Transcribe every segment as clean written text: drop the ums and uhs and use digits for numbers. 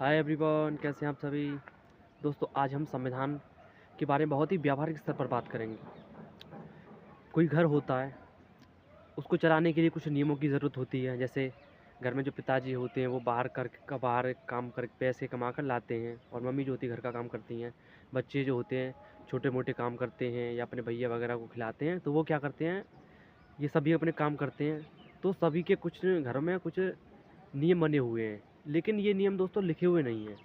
Hi everyone, कैसे हैं आप सभी। दोस्तों, आज हम संविधान के बारे में बहुत ही व्यावहारिक स्तर पर बात करेंगे। कोई घर होता है, उसको चलाने के लिए कुछ नियमों की ज़रूरत होती है। जैसे घर में जो पिताजी होते हैं वो बाहर काम कर पैसे कमा कर लाते हैं, और मम्मी जो होती है घर का काम करती हैं। बच्चे जो होते हैं छोटे मोटे काम करते हैं या अपने भैया वगैरह को खिलाते हैं। तो वो क्या करते हैं, ये सभी अपने काम करते हैं। तो सभी के कुछ घरों में कुछ नियम बने हुए हैं, लेकिन ये नियम दोस्तों लिखे हुए नहीं हैं।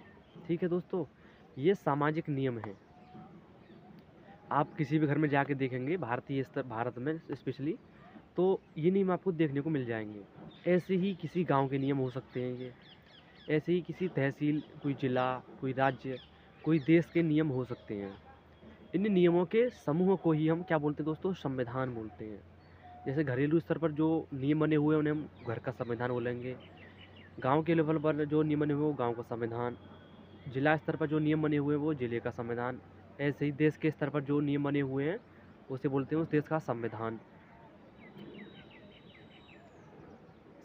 ठीक है दोस्तों, ये सामाजिक नियम हैं। आप किसी भी घर में जाके देखेंगे, भारत में स्पेशली, तो ये नियम आपको देखने को मिल जाएंगे। ऐसे ही किसी गांव के नियम हो सकते हैं ये, ऐसे ही किसी तहसील, कोई जिला, कोई राज्य, कोई देश के नियम हो सकते हैं। इन नियमों के समूह को ही हम क्या बोलते हैं दोस्तों, संविधान बोलते हैं। जैसे घरेलू स्तर पर जो नियम बने हुए हैं उन्हें हम घर का संविधान बोलेंगे। गांव के लेवल पर जो नियम बने हुए हैं वो गांव का संविधान। जिला स्तर पर जो नियम बने हुए हैं वो जिले का संविधान। ऐसे ही देश के स्तर पर जो नियम बने हुए हैं उसे बोलते हैं उस देश का संविधान।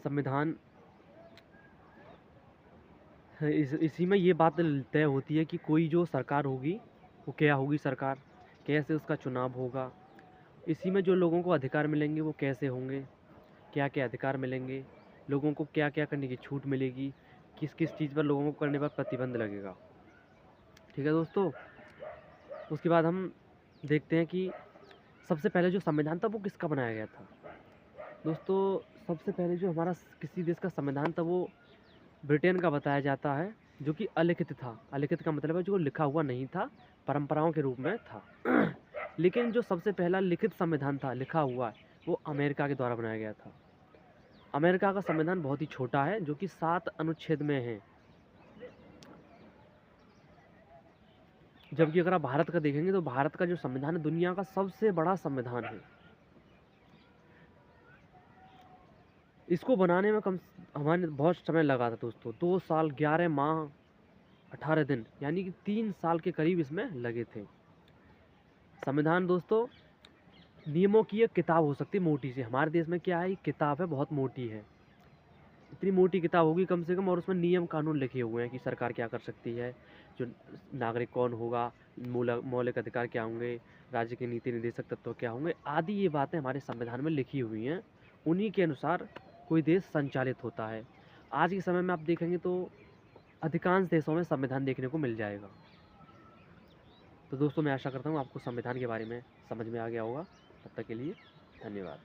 संविधान इसी में ये बात तय होती है कि कोई जो सरकार होगी वो क्या होगी, सरकार कैसे, उसका चुनाव होगा। इसी में जो लोगों को अधिकार मिलेंगे वो कैसे होंगे, क्या क्या अधिकार मिलेंगे, लोगों को क्या क्या करने की छूट मिलेगी, किस किस चीज़ पर लोगों को करने पर प्रतिबंध लगेगा। ठीक है दोस्तों, उसके बाद हम देखते हैं कि सबसे पहले जो संविधान था वो किसका बनाया गया था। दोस्तों, सबसे पहले जो हमारा किसी देश का संविधान था वो ब्रिटेन का बताया जाता है, जो कि अलिखित था। अलिखित का मतलब है जो लिखा हुआ नहीं था, परंपराओं के रूप में था। लेकिन जो सबसे पहला लिखित संविधान था, लिखा हुआ, वो अमेरिका के द्वारा बनाया गया था। अमेरिका का संविधान बहुत ही छोटा है, जो कि 7 अनुच्छेद में है। जबकि अगर आप भारत का देखेंगे तो भारत का जो संविधान है दुनिया का सबसे बड़ा संविधान है। इसको बनाने में कम हमारे बहुत समय लगा था दोस्तों। 2 साल 11 माह 18 दिन, यानी कि 3 साल के करीब इसमें लगे थे। संविधान दोस्तों नियमों की एक किताब हो सकती है मोटी सी। हमारे देश में क्या है, किताब है, बहुत मोटी है। इतनी मोटी किताब होगी कम से कम, और उसमें नियम कानून लिखे हुए हैं कि सरकार क्या कर सकती है, जो नागरिक कौन होगा, मौलिक अधिकार क्या होंगे, राज्य के नीति निर्देशक तत्व क्या होंगे, आदि ये बातें हमारे संविधान में लिखी हुई हैं। उन्हीं के अनुसार कोई देश संचालित होता है। आज के समय में आप देखेंगे तो अधिकांश देशों में संविधान देखने को मिल जाएगा। तो दोस्तों, मैं आशा करता हूँ आपको संविधान के बारे में समझ में आ गया होगा। तब तक के लिए धन्यवाद।